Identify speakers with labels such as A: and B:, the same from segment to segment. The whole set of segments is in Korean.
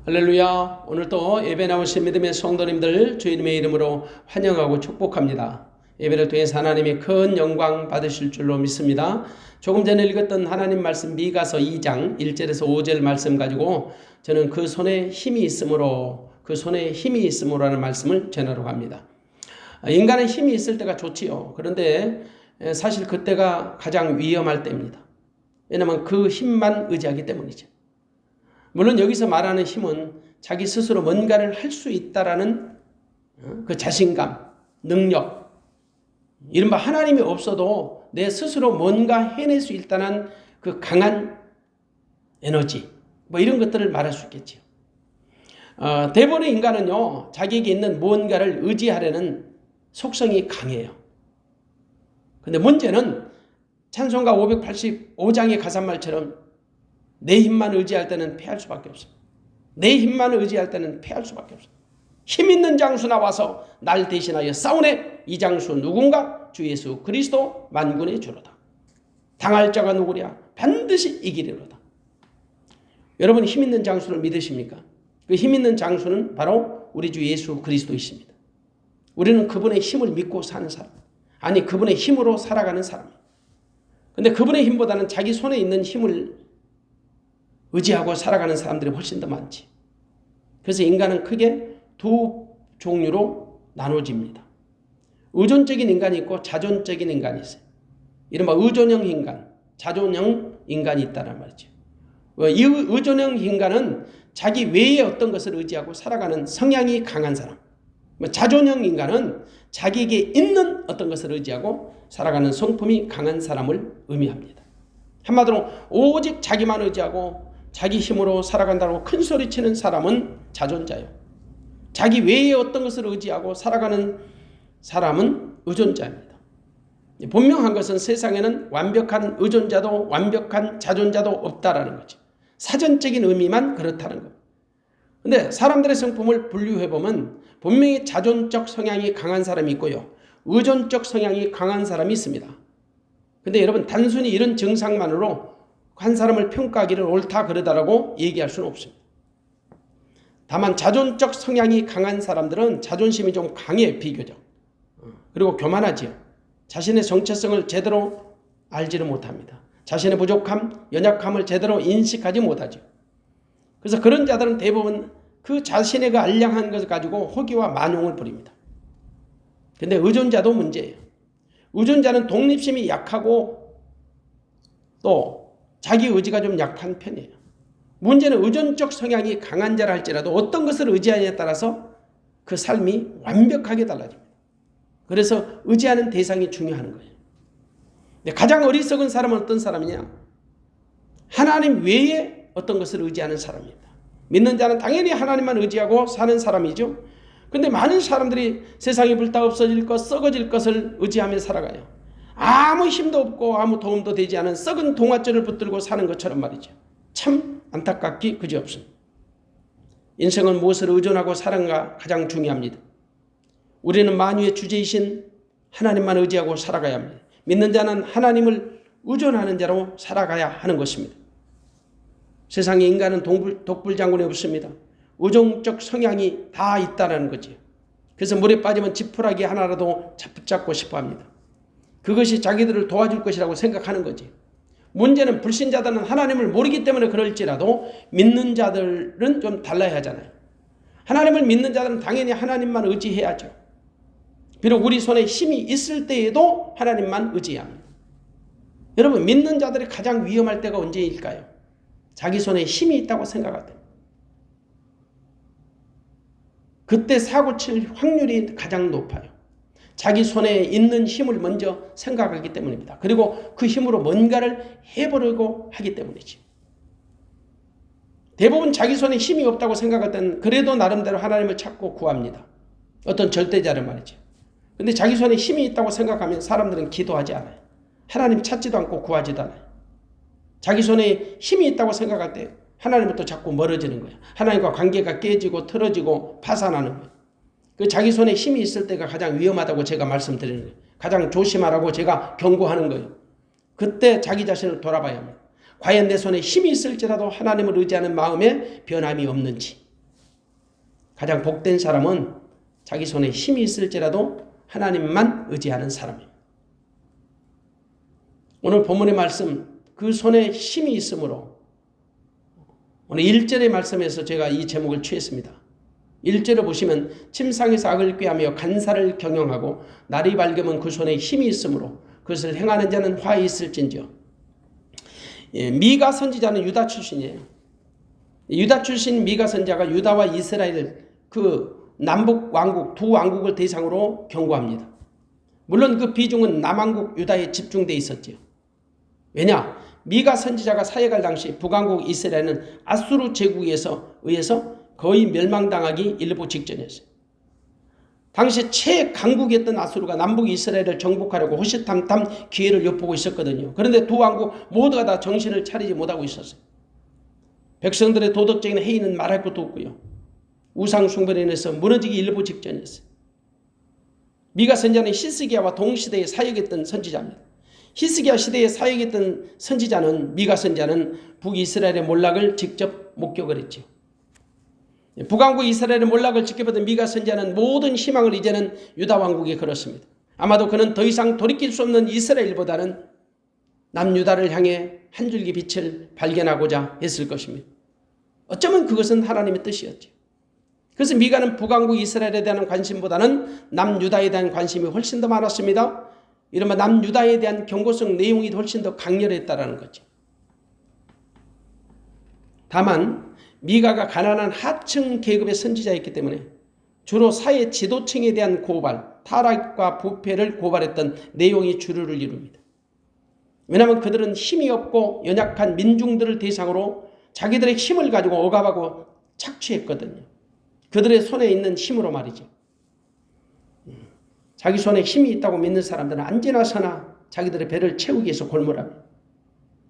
A: 할렐루야. 오늘 또 예배 나오신 믿음의 성도님들 주님의 이름으로 환영하고 축복합니다. 예배를 통해서 하나님의 큰 영광 받으실 줄로 믿습니다. 조금 전에 읽었던 하나님 말씀 미가서 2장 1절에서 5절 말씀 가지고 저는 그 손에 힘이 있음으로라는 말씀을 전하려고 합니다. 인간의 힘이 있을 때가 좋지요. 그런데 사실 그때가 가장 위험할 때입니다. 왜냐하면 그 힘만 의지하기 때문이죠. 물론 여기서 말하는 힘은 자기 스스로 뭔가를 할 수 있다라는 그 자신감, 능력, 이른바 하나님이 없어도 내 스스로 뭔가 해낼 수 있다는 그 강한 에너지, 이런 것들을 말할 수 있겠죠. 대부분의 인간은요, 자기에게 있는 무언가를 의지하려는 속성이 강해요. 근데 문제는 찬송가 585장의 가사말처럼 내 힘만 의지할 때는 패할 수밖에 없습니다. 내 힘만 의지할 때는 패할 수밖에 없습니다. 힘 있는 장수 나와서 날 대신하여 싸우네. 이 장수 누군가? 주 예수 그리스도 만군의 주로다. 당할 자가 누구랴? 반드시 이기리로다. 여러분 힘 있는 장수를 믿으십니까? 그 힘 있는 장수는 바로 우리 주 예수 그리스도이십니다. 우리는 그분의 힘을 믿고 사는 사람, 아니 그분의 힘으로 살아가는 사람. 근데 그분의 힘보다는 자기 손에 있는 힘을 의지하고 살아가는 사람들이 훨씬 더 많지. 그래서 인간은 크게 두 종류로 나눠집니다. 의존적인 인간이 있고 자존적인 인간이 있어요. 이른바 의존형 인간, 자존형 인간이 있다는 말이죠. 이 의존형 인간은 자기 외에 어떤 것을 의지하고 살아가는 성향이 강한 사람. 자존형 인간은 자기에게 있는 어떤 것을 의지하고 살아가는 성품이 강한 사람을 의미합니다. 한마디로 오직 자기만 의지하고 자기 힘으로 살아간다고 큰 소리 치는 사람은 자존자예요. 자기 외에 어떤 것을 의지하고 살아가는 사람은 의존자입니다. 분명한 것은 세상에는 완벽한 의존자도 완벽한 자존자도 없다라는 거죠. 사전적인 의미만 그렇다는 겁니다. 그런데 사람들의 성품을 분류해보면 분명히 자존적 성향이 강한 사람이 있고요. 의존적 성향이 강한 사람이 있습니다. 그런데 여러분 단순히 이런 증상만으로 한 사람을 평가하기를 옳다 그러다라고 얘기할 수는 없습니다. 다만 자존적 성향이 강한 사람들은 자존심이 좀 강해 비교적. 그리고 교만하지요. 자신의 정체성을 제대로 알지를 못합니다. 자신의 부족함, 연약함을 제대로 인식하지 못하죠. 그래서 그런 자들은 대부분 그 자신의 그 알량한 것을 가지고 호기와 만용을 부립니다. 그런데 의존자도 문제예요. 의존자는 독립심이 약하고 또 자기 의지가 좀 약한 편이에요. 문제는 의존적 성향이 강한 자라 할지라도 어떤 것을 의지하느냐에 따라서 그 삶이 완벽하게 달라집니다. 그래서 의지하는 대상이 중요한 거예요. 가장 어리석은 사람은 어떤 사람이냐? 하나님 외에 어떤 것을 의지하는 사람입니다. 믿는 자는 당연히 하나님만 의지하고 사는 사람이죠. 그런데 많은 사람들이 세상이 불타 없어질 것, 썩어질 것을 의지하며 살아가요. 아무 힘도 없고 아무 도움도 되지 않은 썩은 동화줄을 붙들고 사는 것처럼 말이죠. 참 안타깝기 그지없습니다. 인생은 무엇을 의존하고 사는가 가장 중요합니다. 우리는 만유의 주제이신 하나님만 의지하고 살아가야 합니다. 믿는 자는 하나님을 의존하는 자로 살아가야 하는 것입니다. 세상에 인간은 독불장군이 없습니다. 의존적 성향이 다 있다는 거지. 그래서 물에 빠지면 지푸라기 하나라도 붙잡고 싶어 합니다. 그것이 자기들을 도와줄 것이라고 생각하는 거지. 문제는 불신자들은 하나님을 모르기 때문에 그럴지라도 믿는 자들은 좀 달라야 하잖아요. 하나님을 믿는 자들은 당연히 하나님만 의지해야죠. 비록 우리 손에 힘이 있을 때에도 하나님만 의지해야 합니다. 여러분 믿는 자들이 가장 위험할 때가 언제일까요? 자기 손에 힘이 있다고 생각할 때. 그때 사고 칠 확률이 가장 높아요. 자기 손에 있는 힘을 먼저 생각하기 때문입니다. 그리고 그 힘으로 뭔가를 해보려고 하기 때문이지. 대부분 자기 손에 힘이 없다고 생각할 때는 그래도 나름대로 하나님을 찾고 구합니다. 어떤 절대자를 말이죠. 근데 자기 손에 힘이 있다고 생각하면 사람들은 기도하지 않아요. 하나님 찾지도 않고 구하지도 않아요. 자기 손에 힘이 있다고 생각할 때 하나님부터 자꾸 멀어지는 거예요. 하나님과 관계가 깨지고 틀어지고 파산하는 거예요. 그 자기 손에 힘이 있을 때가 가장 위험하다고 제가 말씀드리는 거예요. 가장 조심하라고 제가 경고하는 거예요. 그때 자기 자신을 돌아봐야 합니다. 과연 내 손에 힘이 있을지라도 하나님을 의지하는 마음에 변함이 없는지, 가장 복된 사람은 자기 손에 힘이 있을지라도 하나님만 의지하는 사람입니다. 오늘 본문의 말씀, 그 손에 힘이 있으므로 오늘 1절의 말씀에서 제가 이 제목을 취했습니다. 1절을 보시면 침상에서 악을 꾀하며 간사를 경영하고 날이 밝으면 그 손에 힘이 있으므로 그것을 행하는 자는 화히 있을진지요. 미가 선지자는 유다 출신이에요. 유다 출신 미가 선지자가 유다와 이스라엘 그 남북 왕국 두 왕국을 대상으로 경고합니다. 물론 그 비중은 남왕국 유다에 집중되어 있었죠. 왜냐? 미가 선지자가 사역할 당시 북왕국 이스라엘은 아수르 제국에 의해서 거의 멸망당하기 일보 직전이었어요. 당시 최강국이었던 아수르가 남북 이스라엘을 정복하려고 호시탐탐 기회를 엿보고 있었거든요. 그런데 두 왕국 모두가 다 정신을 차리지 못하고 있었어요. 백성들의 도덕적인 해이는 말할 것도 없고요. 우상 숭배로 인해서 무너지기 일보 직전이었어요. 미가 선지자는 히스기야와 동시대에 사역했던 선지자입니다. 히스기야 시대에 사역했던 선지자는 미가 선지자는 북이스라엘의 몰락을 직접 목격을 했죠. 북왕국 이스라엘의 몰락을 지켜보던 미가 선지자는 모든 희망을 이제는 유다 왕국에 걸었습니다. 아마도 그는 더 이상 돌이킬 수 없는 이스라엘보다는 남유다를 향해 한 줄기 빛을 발견하고자 했을 것입니다. 어쩌면 그것은 하나님의 뜻이었죠. 그래서 미가는 북왕국 이스라엘에 대한 관심보다는 남유다에 대한 관심이 훨씬 더 많았습니다. 이른바 남유다에 대한 경고성 내용이 훨씬 더 강렬했다라는 거죠. 다만 미가가 가난한 하층 계급의 선지자였기 때문에 주로 사회 지도층에 대한 고발, 타락과 부패를 고발했던 내용이 주류를 이룹니다. 왜냐하면 그들은 힘이 없고 연약한 민중들을 대상으로 자기들의 힘을 가지고 억압하고 착취했거든요. 그들의 손에 있는 힘으로 말이죠. 자기 손에 힘이 있다고 믿는 사람들은 언제나 서나 자기들의 배를 채우기 위해서 골몰합니다.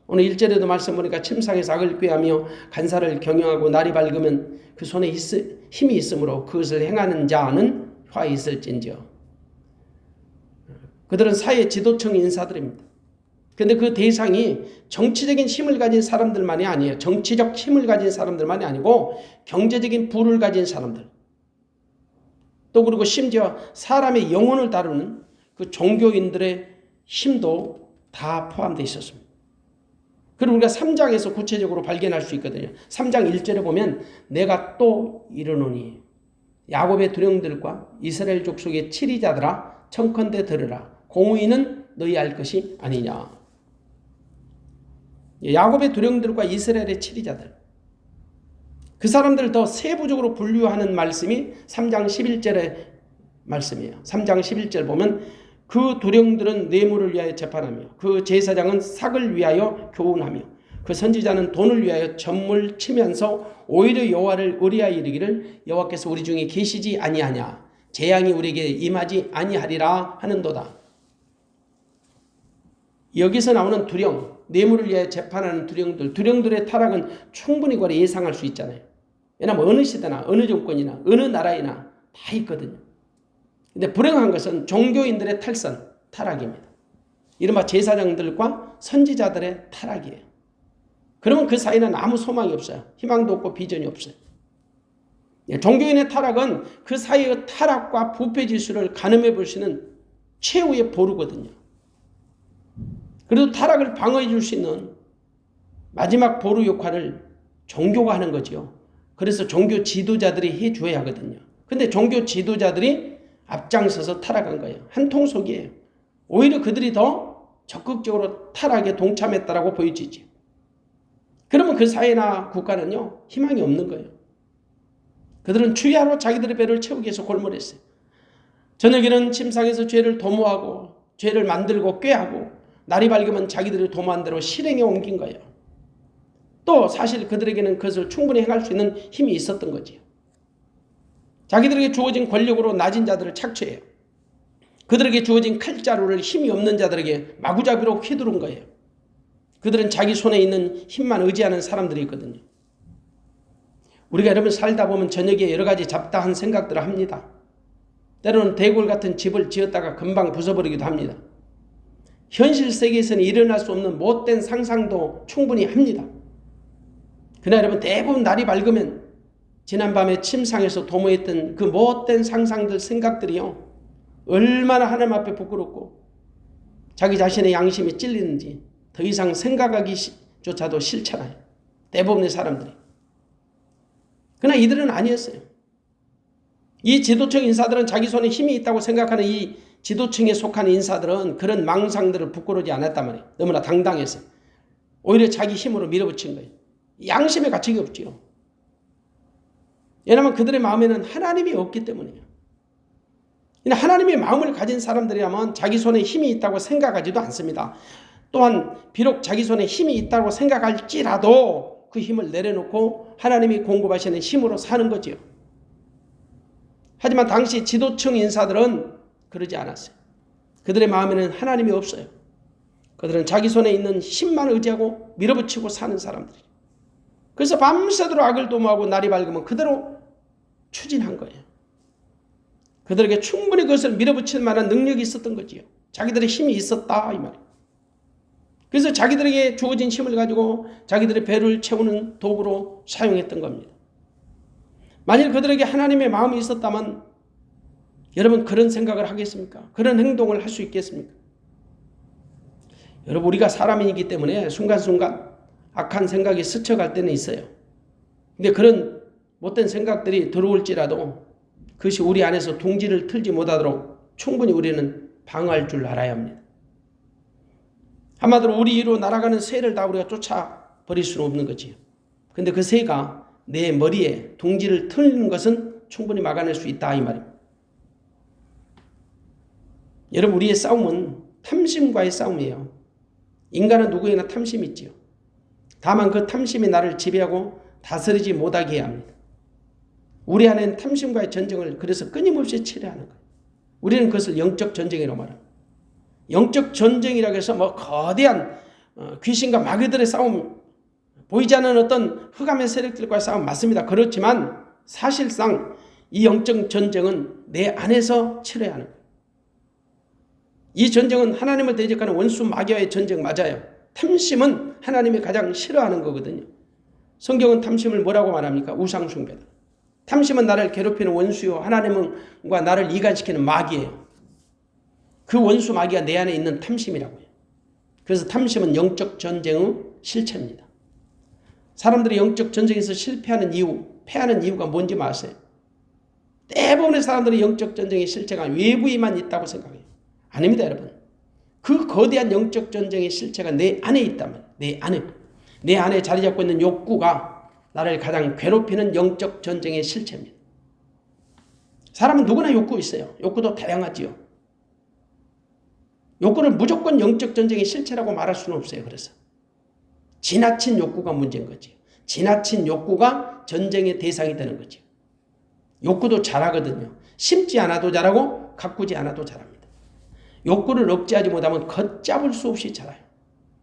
A: 오늘 1절에도 말씀 보니까 침상에서 악을 꾀하며 간사를 경영하고 날이 밝으면 그 손에 힘이 있으므로 그것을 행하는 자는 화히 있을진지요. 그들은 사회 지도층 인사들입니다. 그런데 그 대상이 정치적인 힘을 가진 사람들만이 아니에요. 정치적 힘을 가진 사람들만이 아니고 경제적인 부를 가진 사람들. 또 그리고 심지어 사람의 영혼을 다루는 그 종교인들의 힘도 다 포함되어 있었습니다. 그리고 우리가 3장에서 구체적으로 발견할 수 있거든요. 3장 1절에 보면 내가 또 이르노니 야곱의 두령들과 이스라엘 족속의 치리자들아 청컨대 들으라. 공의는 너희 알 것이 아니냐. 야곱의 두령들과 이스라엘의 치리자들. 그 사람들을 더 세부적으로 분류하는 말씀이 3장 11절의 말씀이에요. 3장 11절 보면 그 두령들은 뇌물을 위하여 재판하며 그 제사장은 삭을 위하여 교훈하며 그 선지자는 돈을 위하여 전물 치면서 오히려 여호와를 의뢰하여 이르기를 여호와께서 우리 중에 계시지 아니하냐 재앙이 우리에게 임하지 아니하리라 하는도다. 여기서 나오는 두령, 뇌물을 위하여 재판하는 두령들의 타락은 충분히 그걸 예상할 수 있잖아요. 왜냐하면 어느 시대나 어느 정권이나 어느 나라에나 다 있거든요. 근데 불행한 것은 종교인들의 탈선, 타락입니다. 이른바 제사장들과 선지자들의 타락이에요. 그러면 그 사이는 아무 소망이 없어요. 희망도 없고 비전이 없어요. 종교인의 타락은 그 사이의 타락과 부패 지수를 가늠해 볼 수 있는 최후의 보루거든요. 그래도 타락을 방어해 줄 수 있는 마지막 보루 역할을 종교가 하는 거죠. 그래서 종교 지도자들이 해줘야 하거든요. 근데 종교 지도자들이 앞장서서 타락한 거예요. 한통속이에요. 오히려 그들이 더 적극적으로 타락에 동참했다라고 보여지죠. 그러면 그 사회나 국가는요, 희망이 없는 거예요. 그들은 추야로 자기들의 배를 채우기 위해서 골몰했어요. 저녁에는 침상에서 죄를 도모하고 죄를 만들고 꾀하고 날이 밝으면 자기들이 도모한 대로 실행에 옮긴 거예요. 또 사실 그들에게는 그것을 충분히 행할 수 있는 힘이 있었던 거지요. 자기들에게 주어진 권력으로 낮은 자들을 착취해요. 그들에게 주어진 칼자루를 힘이 없는 자들에게 마구잡이로 휘두른 거예요. 그들은 자기 손에 있는 힘만 의지하는 사람들이 있거든요. 우리가 여러분 살다 보면 저녁에 여러 가지 잡다한 생각들을 합니다. 때로는 대골 같은 집을 지었다가 금방 부숴버리기도 합니다. 현실 세계에서는 일어날 수 없는 못된 상상도 충분히 합니다. 그러나 여러분 대부분 날이 밝으면 지난밤에 침상에서 도모했던 그 못된 상상들, 생각들이요, 얼마나 하나님 앞에 부끄럽고 자기 자신의 양심이 찔리는지 더 이상 생각하기조차도 싫잖아요. 대부분의 사람들이. 그러나 이들은 아니었어요. 이 지도층 인사들은 자기 손에 힘이 있다고 생각하는 이 지도층에 속한 인사들은 그런 망상들을 부끄러워하지 않았단 말이에요. 너무나 당당했어요. 오히려 자기 힘으로 밀어붙인 거예요. 양심의 가책이 없지요. 왜냐하면 그들의 마음에는 하나님이 없기 때문이에요. 하나님의 마음을 가진 사람들이라면 자기 손에 힘이 있다고 생각하지도 않습니다. 또한 비록 자기 손에 힘이 있다고 생각할지라도 그 힘을 내려놓고 하나님이 공급하시는 힘으로 사는 거지요. 하지만 당시 지도층 인사들은 그러지 않았어요. 그들의 마음에는 하나님이 없어요. 그들은 자기 손에 있는 힘만 의지하고 밀어붙이고 사는 사람들이에요. 그래서 밤새도록 악을 도모하고 날이 밝으면 그대로 추진한 거예요. 그들에게 충분히 그것을 밀어붙일 만한 능력이 있었던 거지요. 자기들의 힘이 있었다 이 말이에요. 그래서 자기들에게 주어진 힘을 가지고 자기들의 배를 채우는 도구로 사용했던 겁니다. 만일 그들에게 하나님의 마음이 있었다면 여러분 그런 생각을 하겠습니까? 그런 행동을 할 수 있겠습니까? 여러분 우리가 사람이기 때문에 순간순간 악한 생각이 스쳐갈 때는 있어요. 근데 그런 못된 생각들이 들어올지라도 그것이 우리 안에서 둥지를 틀지 못하도록 충분히 우리는 방어할 줄 알아야 합니다. 한마디로 우리 위로 날아가는 새를 다 우리가 쫓아버릴 수는 없는 거지요. 근데 그 새가 내 머리에 둥지를 틀는 것은 충분히 막아낼 수 있다 이 말입니다. 여러분 우리의 싸움은 탐심과의 싸움이에요. 인간은 누구에나 탐심이 있지요. 다만 그 탐심이 나를 지배하고 다스리지 못하게 해야 합니다. 우리 안에는 탐심과의 전쟁을 그래서 끊임없이 치러하는 거예요. 우리는 그것을 영적 전쟁이라고 말합니다. 영적 전쟁이라고 해서 거대한 귀신과 마귀들의 싸움, 보이지 않는 어떤 흑암의 세력들과의 싸움 맞습니다. 그렇지만 사실상 이 영적 전쟁은 내 안에서 치러야 하는 거예요. 이 전쟁은 하나님을 대적하는 원수 마귀와의 전쟁 맞아요. 탐심은 하나님이 가장 싫어하는 거거든요. 성경은 탐심을 뭐라고 말합니까? 우상숭배다. 탐심은 나를 괴롭히는 원수요 하나님과 나를 이간시키는 마귀예요. 그 원수 마귀가 내 안에 있는 탐심이라고 해요. 그래서 탐심은 영적 전쟁의 실체입니다. 사람들이 영적 전쟁에서 실패하는 이유, 패하는 이유가 뭔지 아세요? 대부분의 사람들이 영적 전쟁의 실체가 외부에만 있다고 생각해요. 아닙니다, 여러분. 그 거대한 영적 전쟁의 실체가 내 안에 있다면, 내 안에 자리 잡고 있는 욕구가 나를 가장 괴롭히는 영적 전쟁의 실체입니다. 사람은 누구나 욕구 있어요. 욕구도 다양하지요. 욕구를 무조건 영적 전쟁의 실체라고 말할 수는 없어요. 그래서 지나친 욕구가 문제인 거지. 지나친 욕구가 전쟁의 대상이 되는 거지. 욕구도 잘하거든요. 심지 않아도 잘하고 가꾸지 않아도 잘합니다. 욕구를 억제하지 못하면 걷잡을 수 없이 자라요.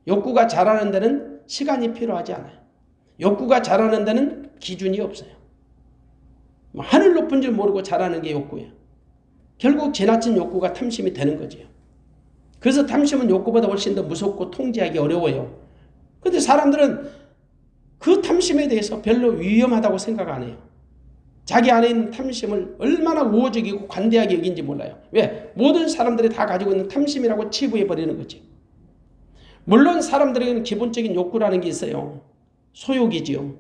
A: 욕구가 자라는 데는 시간이 필요하지 않아요. 욕구가 자라는 데는 기준이 없어요. 하늘 높은 줄 모르고 자라는 게 욕구예요. 결국 지나친 욕구가 탐심이 되는 거죠. 그래서 탐심은 욕구보다 훨씬 더 무섭고 통제하기 어려워요. 그런데 사람들은 그 탐심에 대해서 별로 위험하다고 생각 안 해요. 자기 안에 있는 탐심을 얼마나 우호적이고 관대하게 여긴지 몰라요. 왜? 모든 사람들이 다 가지고 있는 탐심이라고 치부해버리는 거지. 물론 사람들에게는 기본적인 욕구라는 게 있어요. 소욕이지요.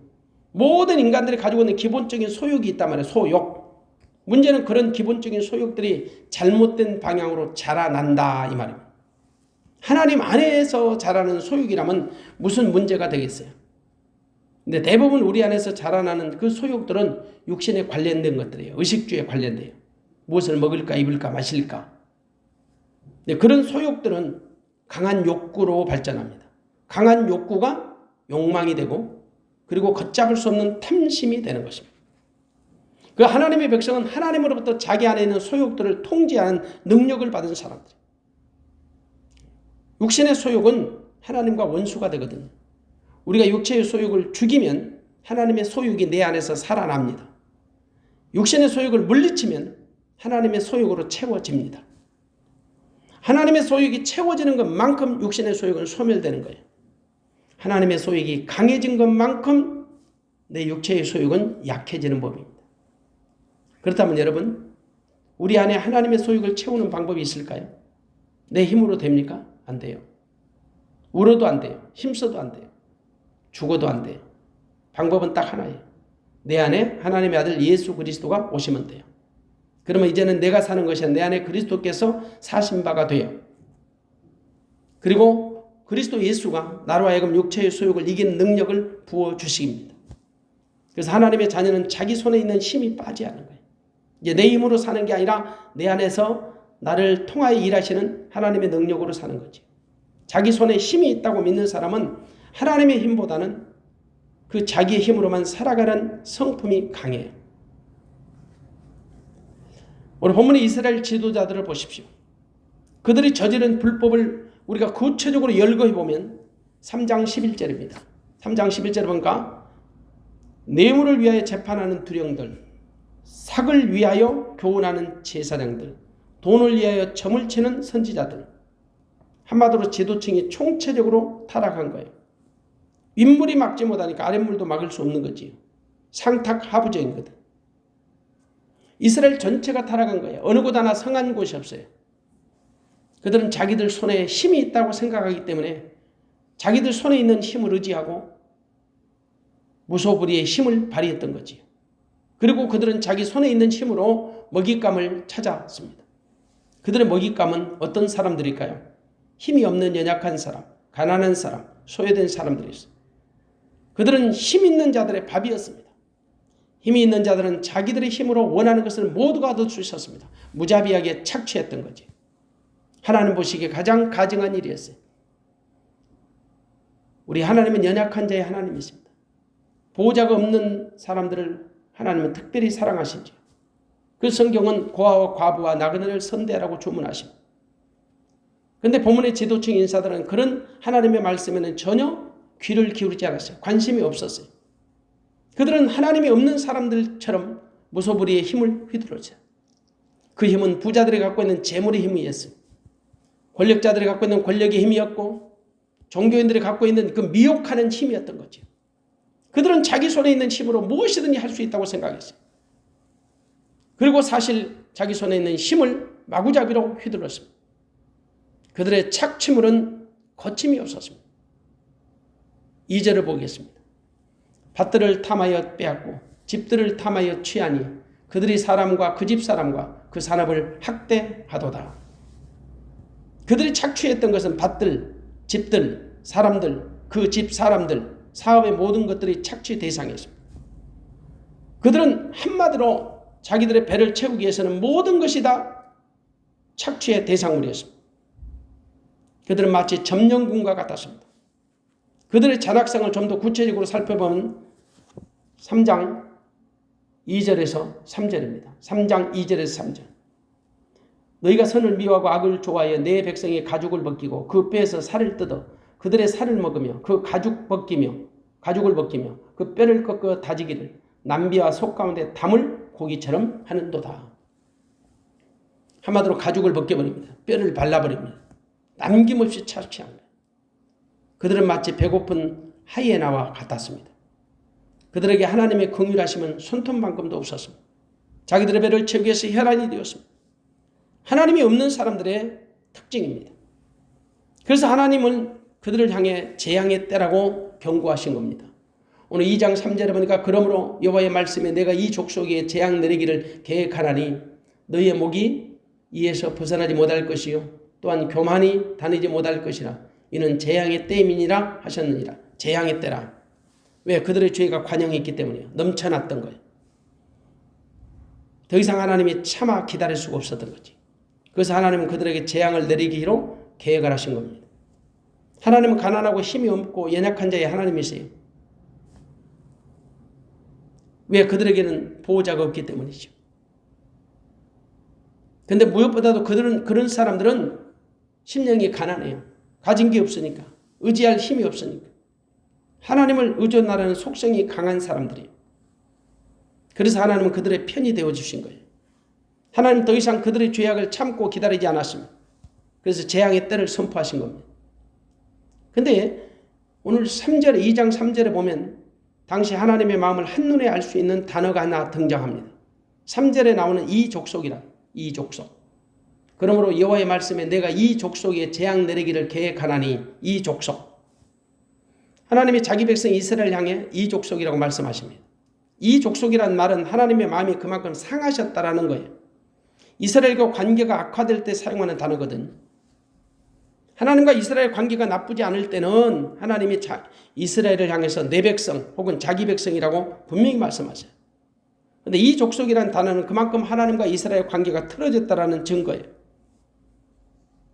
A: 모든 인간들이 가지고 있는 기본적인 소욕이 있단 말이에요. 소욕. 문제는 그런 기본적인 소욕들이 잘못된 방향으로 자라난다 이 말입니다. 하나님 안에서 자라는 소욕이라면 무슨 문제가 되겠어요? 근데 대부분 우리 안에서 자라나는 그 소욕들은 육신에 관련된 것들이에요. 의식주에 관련돼요. 무엇을 먹을까, 입을까, 마실까. 근데 그런 소욕들은 강한 욕구로 발전합니다. 강한 욕구가 욕망이 되고 그리고 걷잡을 수 없는 탐심이 되는 것입니다. 그 하나님의 백성은 하나님으로부터 자기 안에 있는 소욕들을 통제하는 능력을 받은 사람들. 육신의 소욕은 하나님과 원수가 되거든요. 우리가 육체의 소욕을 죽이면 하나님의 소욕이 내 안에서 살아납니다. 육신의 소욕을 물리치면 하나님의 소욕으로 채워집니다. 하나님의 소욕이 채워지는 것만큼 육신의 소욕은 소멸되는 거예요. 하나님의 소욕이 강해진 것만큼 내 육체의 소욕은 약해지는 법입니다. 그렇다면 여러분, 우리 안에 하나님의 소욕을 채우는 방법이 있을까요? 내 힘으로 됩니까? 안 돼요. 울어도 안 돼요. 힘써도 안 돼요. 죽어도 안 돼요. 방법은 딱 하나예요. 내 안에 하나님의 아들 예수 그리스도가 오시면 돼요. 그러면 이제는 내가 사는 것이 아니라 내 안에 그리스도께서 사신 바가 돼요. 그리고 그리스도 예수가 나로 하여금 육체의 소욕을 이기는 능력을 부어주십니다. 그래서 하나님의 자녀는 자기 손에 있는 힘이 빠지지 않는 거예요. 이제 내 힘으로 사는 게 아니라 내 안에서 나를 통하여 일하시는 하나님의 능력으로 사는 거지. 자기 손에 힘이 있다고 믿는 사람은 하나님의 힘보다는 그 자기의 힘으로만 살아가는 성품이 강해요. 오늘 본문의 이스라엘 지도자들을 보십시오. 그들이 저지른 불법을 우리가 구체적으로 열거해 보면 3장 11절입니다. 3장 11절에 보니까 뇌물을 위하여 재판하는 두령들, 삭을 위하여 교훈하는 제사장들, 돈을 위하여 점을 치는 선지자들, 한마디로 지도층이 총체적으로 타락한 거예요. 윗물이 막지 못하니까 아랫물도 막을 수 없는 거지. 상탁하부적인 거다. 이스라엘 전체가 타락한 거예요. 어느 곳 하나 성한 곳이 없어요. 그들은 자기들 손에 힘이 있다고 생각하기 때문에 자기들 손에 있는 힘을 의지하고 무소불위의 힘을 발휘했던 거지요. 그리고 그들은 자기 손에 있는 힘으로 먹잇감을 찾았습니다. 그들의 먹잇감은 어떤 사람들일까요? 힘이 없는 연약한 사람, 가난한 사람, 소외된 사람들이었어요. 그들은 힘 있는 자들의 밥이었습니다. 힘이 있는 자들은 자기들의 힘으로 원하는 것을 모두가 얻을 수 있었습니다. 무자비하게 착취했던 거지. 하나님 보시기에 가장 가증한 일이었어요. 우리 하나님은 연약한 자의 하나님이십니다. 보호자가 없는 사람들을 하나님은 특별히 사랑하시죠. 그 성경은 고아와 과부와 나그네를 선대하라고 주문하십니다. 그런데 본문의 지도층 인사들은 그런 하나님의 말씀에는 전혀 귀를 기울이지 않았어요. 관심이 없었어요. 그들은 하나님이 없는 사람들처럼 무소불위의 힘을 휘두르죠. 그 힘은 부자들이 갖고 있는 재물의 힘이었어요. 권력자들이 갖고 있는 권력의 힘이었고 종교인들이 갖고 있는 그 미혹하는 힘이었던 거죠. 그들은 자기 손에 있는 힘으로 무엇이든지 할 수 있다고 생각했어요. 그리고 사실 자기 손에 있는 힘을 마구잡이로 휘둘렀습니다. 그들의 착취물은 거침이 없었습니다. 2절을 보겠습니다. 밭들을 탐하여 빼앗고 집들을 탐하여 취하니 그들이 사람과 그 집 사람과 그 산업을 학대하도다. 그들이 착취했던 것은 밭들, 집들, 사람들, 그 집 사람들, 사업의 모든 것들이 착취 대상이었습니다. 그들은 한마디로 자기들의 배를 채우기 위해서는 모든 것이 다 착취의 대상물이었습니다. 그들은 마치 점령군과 같았습니다. 그들의 잔악성을 좀 더 구체적으로 살펴보면 3장 2절에서 3절입니다. 3장 2절에서 3절. 너희가 선을 미워하고 악을 좋아하여 내 백성의 가죽을 벗기고 그 뼈에서 살을 뜯어 그들의 살을 먹으며 그 가죽을 벗기며 그 뼈를 꺾어 다지기를 남비와 속 가운데 담을 고기처럼 하는도다. 한마디로 가죽을 벗겨버립니다. 뼈를 발라버립니다. 남김없이 착취한 거예요. 그들은 마치 배고픈 하이에나와 같았습니다. 그들에게 하나님의 긍휼하심은 손톱만큼도 없었습니다. 자기들의 배를 채우기 위해서 혈안이 되었습니다. 하나님이 없는 사람들의 특징입니다. 그래서 하나님은 그들을 향해 재앙의 때라고 경고하신 겁니다. 오늘 2장 3절에 보니까 그러므로 여호와의 말씀에 내가 이 족속에 재앙 내리기를 계획하나니 너희의 목이 이에서 벗어나지 못할 것이요 또한 교만이 다니지 못할 것이라 이는 재앙의 때임이니라 하셨느니라. 재앙의 때라. 왜? 그들의 죄가 관영했기 때문이에요. 넘쳐났던 거예요. 더 이상 하나님이 참아 기다릴 수가 없었던 거지. 그래서 하나님은 그들에게 재앙을 내리기로 계획을 하신 겁니다. 하나님은 가난하고 힘이 없고 연약한 자의 하나님이세요. 왜? 그들에게는 보호자가 없기 때문이죠. 그런데 무엇보다도 그런 사람들은 심령이 가난해요. 가진 게 없으니까. 의지할 힘이 없으니까. 하나님을 의존하라는 속성이 강한 사람들이에요. 그래서 하나님은 그들의 편이 되어주신 거예요. 하나님은 더 이상 그들의 죄악을 참고 기다리지 않았습니다. 그래서 재앙의 때를 선포하신 겁니다. 그런데 오늘 3절에 2장 3절에 보면 당시 하나님의 마음을 한눈에 알 수 있는 단어가 하나 등장합니다. 3절에 나오는 이 족속이라, 이 족속. 그러므로 여호와의 말씀에 내가 이 족속에 재앙 내리기를 계획하나니, 이 족속. 하나님이 자기 백성 이스라엘 향해 이 족속이라고 말씀하십니다. 이 족속이란 말은 하나님의 마음이 그만큼 상하셨다라는 거예요. 이스라엘과 관계가 악화될 때 사용하는 단어거든요. 하나님과 이스라엘 관계가 나쁘지 않을 때는 하나님이 이스라엘을 향해서 내 백성 혹은 자기 백성이라고 분명히 말씀하셔요. 그런데 이 족속이라는 단어는 그만큼 하나님과 이스라엘 관계가 틀어졌다라는 증거예요.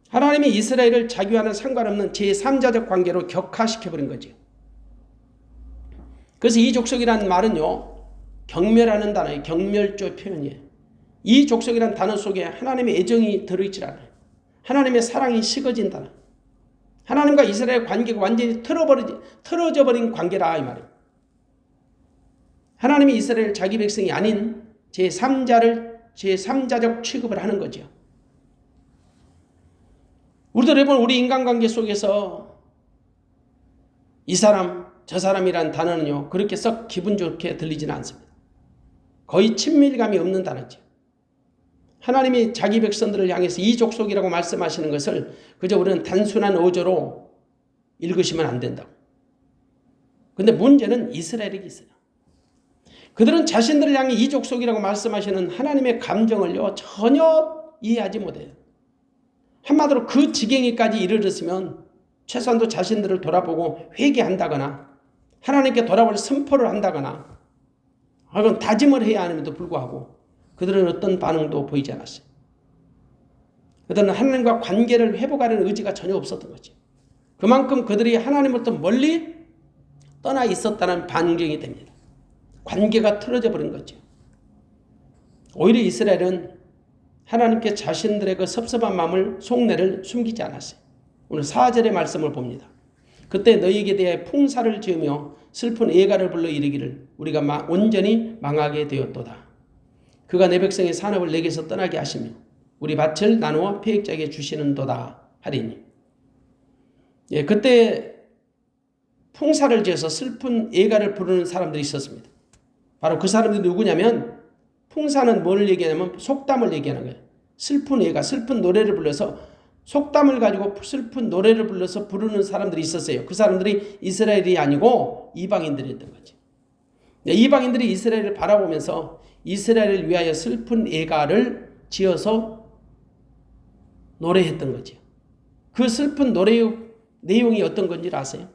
A: 하나님이 이스라엘을 자기와는 상관없는 제3자적 관계로 격화시켜버린 거죠. 그래서 이 족속이라는 말은요, 경멸하는 단어예요. 경멸조 표현이에요. 이 족속이라는 단어 속에 하나님의 애정이 들어있질 않아요. 하나님의 사랑이 식어진 단어. 하나님과 이스라엘 관계가 완전히 틀어져 버린 관계라 이 말이에요. 하나님이 이스라엘 자기 백성이 아닌 제3자적 취급을 하는 거죠. 우리도 여러분 우리 인간관계 속에서 이 사람 저 사람이란 단어는요 그렇게 썩 기분 좋게 들리지는 않습니다. 거의 친밀감이 없는 단어죠. 하나님이 자기 백성들을 향해서 이 족속이라고 말씀하시는 것을 그저 우리는 단순한 어조로 읽으시면 안 된다고. 그런데 문제는 이스라엘이 있어요. 그들은 자신들을 향해 이 족속이라고 말씀하시는 하나님의 감정을요 전혀 이해하지 못해요. 한마디로 그 지경에까지 이르렀으면 최소한도 자신들을 돌아보고 회개한다거나 하나님께 돌아올 선포를 한다거나 혹은 다짐을 해야 하는데도 불구하고 그들은 어떤 반응도 보이지 않았어요. 그들은 하나님과 관계를 회복하려는 의지가 전혀 없었던 거죠. 그만큼 그들이 하나님으로부터 멀리 떠나 있었다는 반증이 됩니다. 관계가 틀어져 버린 거죠. 오히려 이스라엘은 하나님께 자신들의 그 섭섭한 마음을 속내를 숨기지 않았어요. 오늘 4절의 말씀을 봅니다. 그때 너희에게 대해 풍사를 지으며 슬픈 애가를 불러 이르기를 우리가 온전히 망하게 되었도다. 그가 내 백성의 산업을 내게서 떠나게 하시며 우리 밭을 나누어 패역자에게 주시는도다 하리니. 예, 그때 풍사를 지어서 슬픈 애가를 부르는 사람들이 있었습니다. 바로 그 사람들이 누구냐면 풍사는 뭘 얘기하냐면 속담을 얘기하는 거예요. 슬픈 애가 슬픈 노래를 불러서 속담을 가지고 슬픈 노래를 불러서 부르는 사람들이 있었어요. 그 사람들이 이스라엘이 아니고 이방인들이었던 거지. 이방인들이 이스라엘을 바라보면서 이스라엘을 위하여 슬픈 애가를 지어서 노래했던 거죠. 그 슬픈 노래의 내용이 어떤 건지 아세요?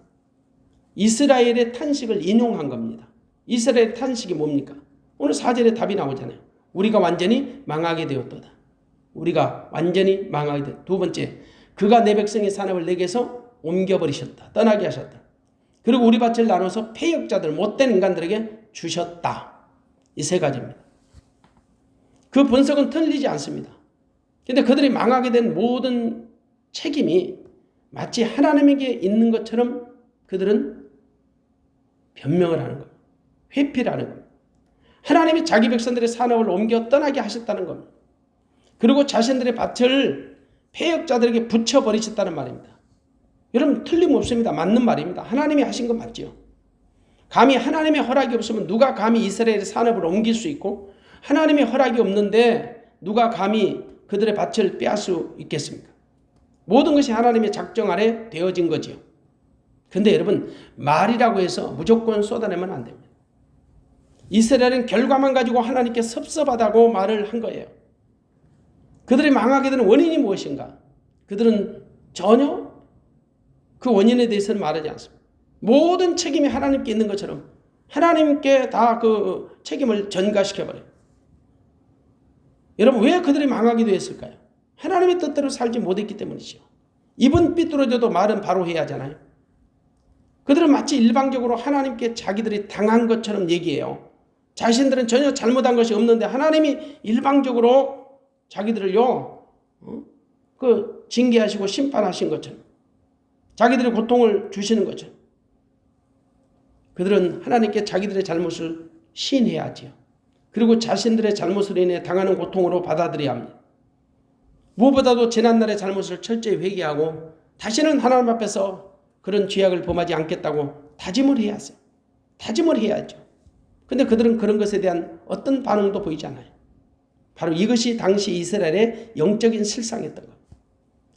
A: 이스라엘의 탄식을 인용한 겁니다. 이스라엘의 탄식이 뭡니까? 오늘 4절에 답이 나오잖아요. 우리가 완전히 망하게 되었도다. 우리가 완전히 망하게 되었다. 두 번째, 그가 내 백성의 산업을 내게서 옮겨버리셨다. 떠나게 하셨다. 그리고 우리 밭을 나눠서 패역자들, 못된 인간들에게 주셨다. 이 세 가지입니다. 그 분석은 틀리지 않습니다. 그런데 그들이 망하게 된 모든 책임이 마치 하나님에게 있는 것처럼 그들은 변명을 하는 겁니다. 회피를 하는 겁니다. 하나님이 자기 백성들의 산업을 옮겨 떠나게 하셨다는 겁니다. 그리고 자신들의 밭을 패역자들에게 붙여버리셨다는 말입니다. 여러분 틀림없습니다. 맞는 말입니다. 하나님이 하신 건 맞죠. 감히 하나님의 허락이 없으면 누가 감히 이스라엘의 산업을 옮길 수 있고 하나님의 허락이 없는데 누가 감히 그들의 밭을 빼앗을 수 있겠습니까? 모든 것이 하나님의 작정 아래 되어진 거지요. 그런데 여러분 말이라고 해서 무조건 쏟아내면 안 됩니다. 이스라엘은 결과만 가지고 하나님께 섭섭하다고 말을 한 거예요. 그들이 망하게 되는 원인이 무엇인가? 그들은 전혀 그 원인에 대해서는 말하지 않습니다. 모든 책임이 하나님께 있는 것처럼 하나님께 다 그 책임을 전가시켜버려요. 여러분 왜 그들이 망하게 되었을까요? 하나님의 뜻대로 살지 못했기 때문이죠. 입은 삐뚤어져도 말은 바로 해야 하잖아요. 그들은 마치 일방적으로 하나님께 자기들이 당한 것처럼 얘기해요. 자신들은 전혀 잘못한 것이 없는데 하나님이 일방적으로 자기들을요 그 징계하시고 심판하신 것처럼 자기들의 고통을 주시는 것처럼 그들은 하나님께 자기들의 잘못을 시인해야 하지요. 그리고 자신들의 잘못으로 인해 당하는 고통으로 받아들여야 합니다. 무엇보다도 지난날의 잘못을 철저히 회개하고 다시는 하나님 앞에서 그런 죄악을 범하지 않겠다고 다짐을 해야 하세요. 다짐을 해야죠. 근데 그들은 그런 것에 대한 어떤 반응도 보이지 않아요. 바로 이것이 당시 이스라엘의 영적인 실상이었던 거예요.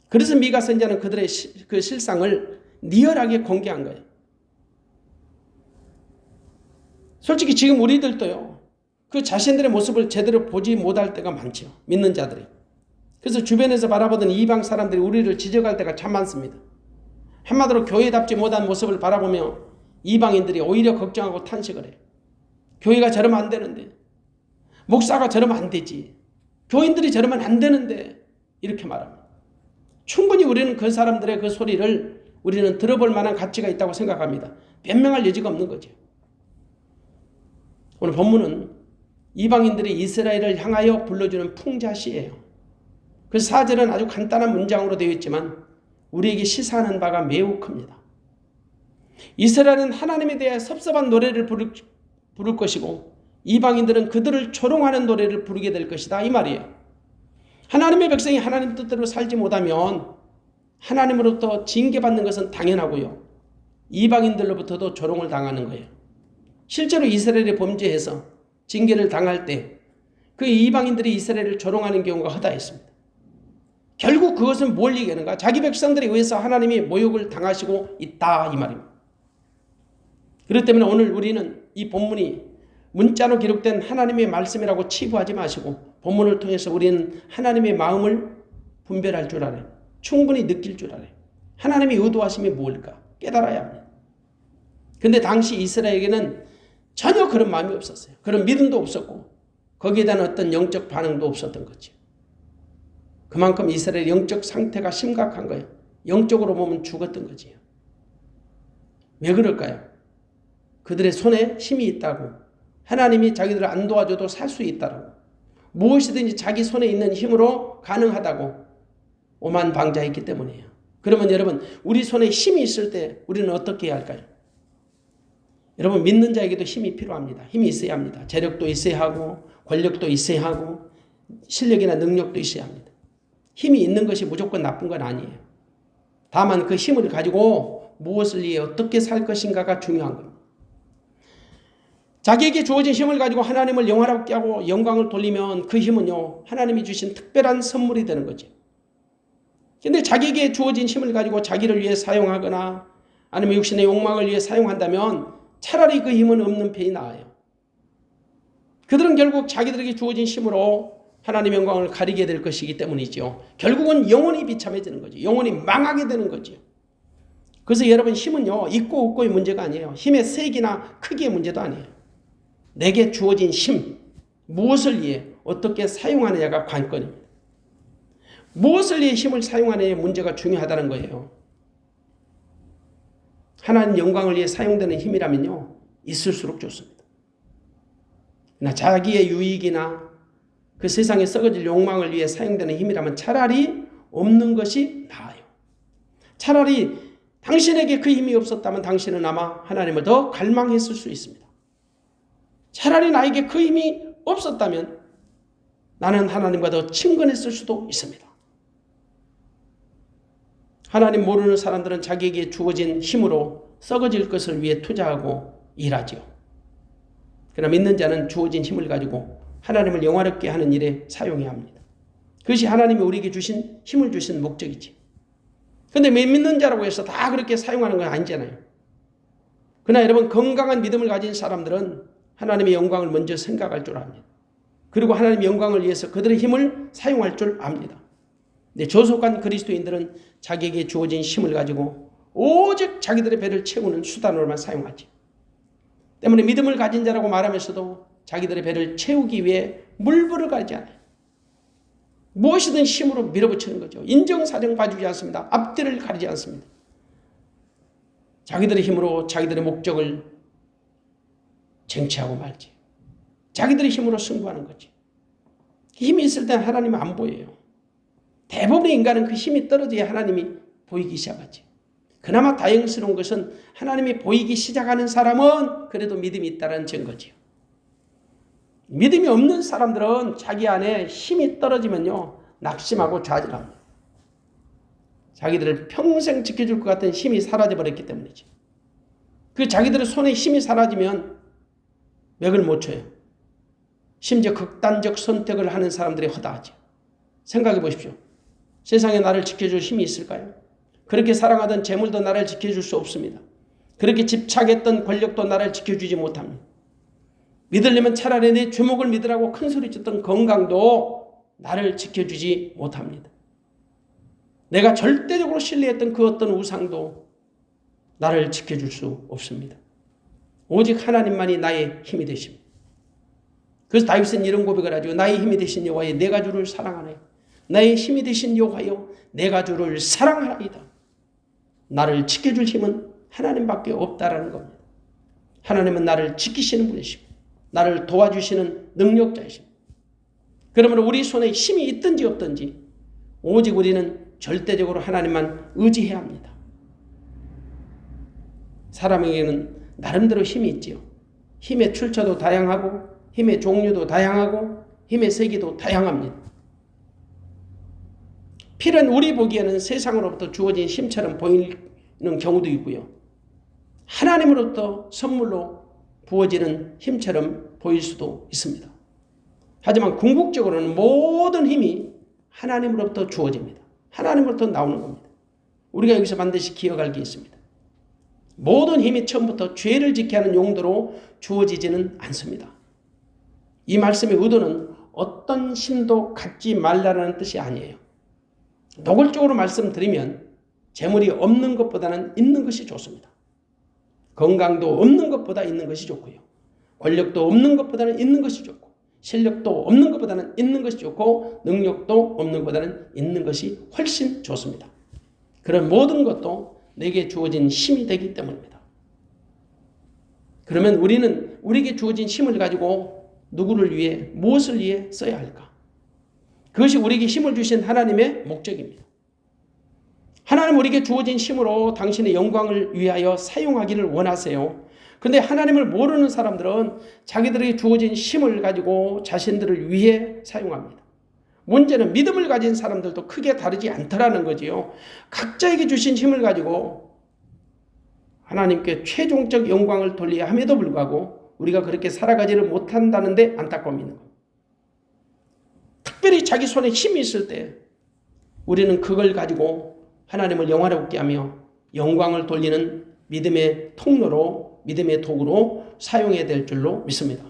A: 그래서 미가 선지자는 그들의 그 실상을 리얼하게 공개한 거예요. 솔직히 지금 우리들도요, 그 자신들의 모습을 제대로 보지 못할 때가 많죠. 믿는 자들이. 그래서 주변에서 바라보던 이방 사람들이 우리를 지적할 때가 참 많습니다. 한마디로 교회답지 못한 모습을 바라보며 이방인들이 오히려 걱정하고 탄식을 해요. 교회가 저러면 안 되는데, 목사가 저러면 안 되지, 교인들이 저러면 안 되는데, 이렇게 말합니다. 충분히 우리는 그 사람들의 그 소리를 우리는 들어볼 만한 가치가 있다고 생각합니다. 변명할 여지가 없는 거죠. 오늘 본문은 이방인들이 이스라엘을 향하여 불러주는 풍자시예요. 그 4절은 아주 간단한 문장으로 되어 있지만 우리에게 시사하는 바가 매우 큽니다. 이스라엘은 하나님에 대해 섭섭한 노래를 부를 것이고 이방인들은 그들을 조롱하는 노래를 부르게 될 것이다, 이 말이에요. 하나님의 백성이 하나님 뜻대로 살지 못하면 하나님으로부터 징계받는 것은 당연하고요. 이방인들로부터도 조롱을 당하는 거예요. 실제로 이스라엘이 범죄해서 징계를 당할 때 그 이방인들이 이스라엘을 조롱하는 경우가 허다했습니다. 결국 그것은 뭘 얘기하는가? 자기 백성들에 의해서 하나님이 모욕을 당하시고 있다, 이 말입니다. 그렇기 때문에 오늘 우리는 이 본문이 문자로 기록된 하나님의 말씀이라고 치부하지 마시고 본문을 통해서 우리는 하나님의 마음을 분별할 줄 알아요. 충분히 느낄 줄 알아요. 하나님의 의도하심이 뭘까? 깨달아야 합니다. 그런데 당시 이스라엘에게는 전혀 그런 마음이 없었어요. 그런 믿음도 없었고 거기에 대한 어떤 영적 반응도 없었던 거죠. 그만큼 이스라엘의 영적 상태가 심각한 거예요. 영적으로 보면 죽었던 거지요. 왜 그럴까요? 그들의 손에 힘이 있다고, 하나님이 자기들을 안 도와줘도 살 수 있다고, 무엇이든지 자기 손에 있는 힘으로 가능하다고 오만방자했기 때문이에요. 그러면 여러분, 우리 손에 힘이 있을 때 우리는 어떻게 해야 할까요? 여러분, 믿는 자에게도 힘이 필요합니다. 힘이 있어야 합니다. 재력도 있어야 하고 권력도 있어야 하고 실력이나 능력도 있어야 합니다. 힘이 있는 것이 무조건 나쁜 건 아니에요. 다만 그 힘을 가지고 무엇을 위해 어떻게 살 것인가가 중요한 겁니다. 자기에게 주어진 힘을 가지고 하나님을 영화롭게 하고 영광을 돌리면 그 힘은요, 하나님이 주신 특별한 선물이 되는 거죠. 그런데 자기에게 주어진 힘을 가지고 자기를 위해 사용하거나 아니면 육신의 욕망을 위해 사용한다면 차라리 그 힘은 없는 편이 나아요. 그들은 결국 자기들에게 주어진 힘으로 하나님의 영광을 가리게 될 것이기 때문이죠. 결국은 영혼이 비참해지는 거죠. 영혼이 망하게 되는 거죠. 그래서 여러분, 힘은요, 있고 없고의 문제가 아니에요. 힘의 색이나 크기의 문제도 아니에요. 내게 주어진 힘, 무엇을 위해 어떻게 사용하느냐가 관건입니다. 무엇을 위해 힘을 사용하느냐의 문제가 중요하다는 거예요. 하나님 영광을 위해 사용되는 힘이라면요, 있을수록 좋습니다. 그러나 자기의 유익이나 그 세상에 썩어질 욕망을 위해 사용되는 힘이라면 차라리 없는 것이 나아요. 차라리 당신에게 그 힘이 없었다면 당신은 아마 하나님을 더 갈망했을 수 있습니다. 차라리 나에게 그 힘이 없었다면 나는 하나님과 더 친근했을 수도 있습니다. 하나님 모르는 사람들은 자기에게 주어진 힘으로 썩어질 것을 위해 투자하고 일하지요. 그러나 믿는 자는 주어진 힘을 가지고 하나님을 영화롭게 하는 일에 사용해야 합니다. 그것이 하나님이 우리에게 주신 힘을 주신 목적이지. 그런데 믿는 자라고 해서 다 그렇게 사용하는 건 아니잖아요. 그러나 여러분, 건강한 믿음을 가진 사람들은 하나님의 영광을 먼저 생각할 줄 압니다. 그리고 하나님의 영광을 위해서 그들의 힘을 사용할 줄 압니다. 근데 조속한 그리스도인들은 자기에게 주어진 힘을 가지고 오직 자기들의 배를 채우는 수단으로만 사용하지. 때문에 믿음을 가진 자라고 말하면서도 자기들의 배를 채우기 위해 물불을 가리지 않아요. 무엇이든 힘으로 밀어붙이는 거죠. 인정사정 봐주지 않습니다. 앞뒤를 가리지 않습니다. 자기들의 힘으로 자기들의 목적을 쟁취하고 말지. 자기들의 힘으로 승부하는 거지. 힘이 있을 때는 하나님은 안 보여요. 대부분의 인간은 그 힘이 떨어져야 하나님이 보이기 시작하지. 그나마 다행스러운 것은 하나님이 보이기 시작하는 사람은 그래도 믿음이 있다는 증거지요. 믿음이 없는 사람들은 자기 안에 힘이 떨어지면요, 낙심하고 좌절합니다. 자기들을 평생 지켜줄 것 같은 힘이 사라져버렸기 때문이지. 그 자기들의 손에 힘이 사라지면 맥을 못 쳐요. 심지어 극단적 선택을 하는 사람들이 허다하죠. 생각해 보십시오. 세상에 나를 지켜줄 힘이 있을까요? 그렇게 사랑하던 재물도 나를 지켜줄 수 없습니다. 그렇게 집착했던 권력도 나를 지켜주지 못합니다. 믿으려면 차라리 내 주먹을 믿으라고 큰소리 쳤던 건강도 나를 지켜주지 못합니다. 내가 절대적으로 신뢰했던 그 어떤 우상도 나를 지켜줄 수 없습니다. 오직 하나님만이 나의 힘이 되십니다. 그래서 다윗은 이런 고백을 하죠. 나의 힘이 되신 여호와여 내가 주를 사랑하나이다. 나의 힘이 되신 여호와여 내가 주를 사랑하나이다. 나를 지켜줄 힘은 하나님밖에 없다라는 겁니다. 하나님은 나를 지키시는 분이시고 나를 도와주시는 능력자이십니다. 그러므로 우리 손에 힘이 있든지 없든지 오직 우리는 절대적으로 하나님만 의지해야 합니다. 사람에게는 나름대로 힘이 있지요. 힘의 출처도 다양하고 힘의 종류도 다양하고 힘의 세기도 다양합니다. 필은 우리 보기에는 세상으로부터 주어진 힘처럼 보이는 경우도 있고요. 하나님으로부터 선물로 부어지는 힘처럼 보일 수도 있습니다. 하지만 궁극적으로는 모든 힘이 하나님으로부터 주어집니다. 하나님으로부터 나오는 겁니다. 우리가 여기서 반드시 기억할 게 있습니다. 모든 힘이 처음부터 죄를 지게 하는 용도로 주어지지는 않습니다. 이 말씀의 의도는 어떤 힘도 갖지 말라는 뜻이 아니에요. 노골적으로 말씀드리면 재물이 없는 것보다는 있는 것이 좋습니다. 건강도 없는 것보다 있는 것이 좋고요. 권력도 없는 것보다는 있는 것이 좋고 실력도 없는 것보다는 있는 것이 좋고 능력도 없는 것보다는 있는 것이 훨씬 좋습니다. 그런 모든 것도 내게 주어진 힘이 되기 때문입니다. 그러면 우리는 우리에게 주어진 힘을 가지고 누구를 위해 무엇을 위해 써야 할까? 그것이 우리에게 힘을 주신 하나님의 목적입니다. 하나님 우리에게 주어진 힘으로 당신의 영광을 위하여 사용하기를 원하세요. 그런데 하나님을 모르는 사람들은 자기들에게 주어진 힘을 가지고 자신들을 위해 사용합니다. 문제는 믿음을 가진 사람들도 크게 다르지 않더라는 거지요. 각자에게 주신 힘을 가지고 하나님께 최종적 영광을 돌려야 함에도 불구하고 우리가 그렇게 살아가지를 못한다는데 안타까움이 있는 겁니다. 특별히 자기 손에 힘이 있을 때 우리는 그걸 가지고 하나님을 영화롭게 하며 영광을 돌리는 믿음의 통로로 믿음의 도구로 사용해야 될 줄로 믿습니다.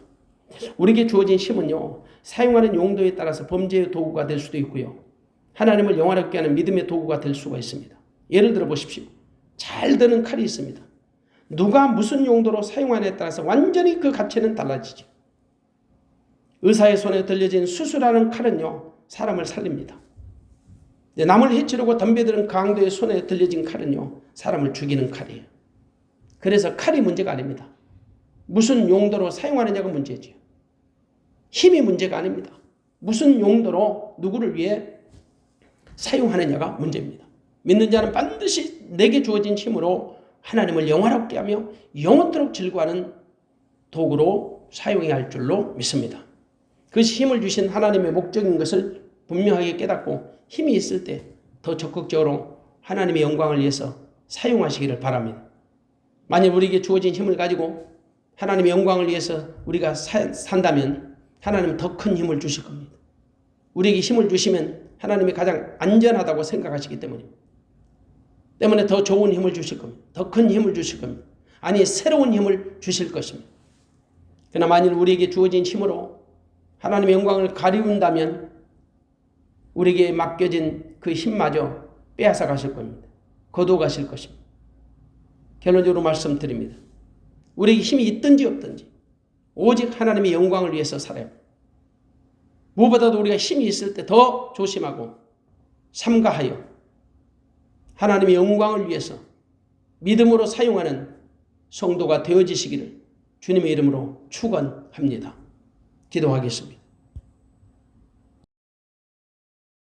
A: 우리에게 주어진 힘은요. 사용하는 용도에 따라서 범죄의 도구가 될 수도 있고요. 하나님을 영화롭게 하는 믿음의 도구가 될 수가 있습니다. 예를 들어 보십시오. 잘 드는 칼이 있습니다. 누가 무슨 용도로 사용하느냐에 따라서 완전히 그 가치는 달라지죠. 의사의 손에 들려진 수술하는 칼은요. 사람을 살립니다. 남을 해치려고 덤벼드는 강도의 손에 들려진 칼은요. 사람을 죽이는 칼이에요. 그래서 칼이 문제가 아닙니다. 무슨 용도로 사용하느냐가 문제지요. 힘이 문제가 아닙니다. 무슨 용도로 누구를 위해 사용하느냐가 문제입니다. 믿는 자는 반드시 내게 주어진 힘으로 하나님을 영화롭게 하며 영원토록 즐거워하는 도구로 사용해야 할 줄로 믿습니다. 그것이 힘을 주신 하나님의 목적인 것을 분명하게 깨닫고 힘이 있을 때 더 적극적으로 하나님의 영광을 위해서 사용하시기를 바랍니다. 만약 우리에게 주어진 힘을 가지고 하나님의 영광을 위해서 우리가 산다면 하나님은 더 큰 힘을 주실 겁니다. 우리에게 힘을 주시면 하나님이 가장 안전하다고 생각하시기 때문에 더 좋은 힘을 주실 겁니다. 더 큰 힘을 주실 겁니다. 아니 새로운 힘을 주실 것입니다. 그러나 만일 우리에게 주어진 힘으로 하나님의 영광을 가리운다면 우리에게 맡겨진 그 힘마저 빼앗아 가실 겁니다. 거둬 가실 것입니다. 결론적으로 말씀드립니다. 우리에게 힘이 있든지 없든지 오직 하나님의 영광을 위해서 살아야 합니다. 무엇보다도 우리가 힘이 있을 때 더 조심하고 삼가하여 하나님의 영광을 위해서 믿음으로 사용하는 성도가 되어지시기를 주님의 이름으로 축원합니다. 기도하겠습니다.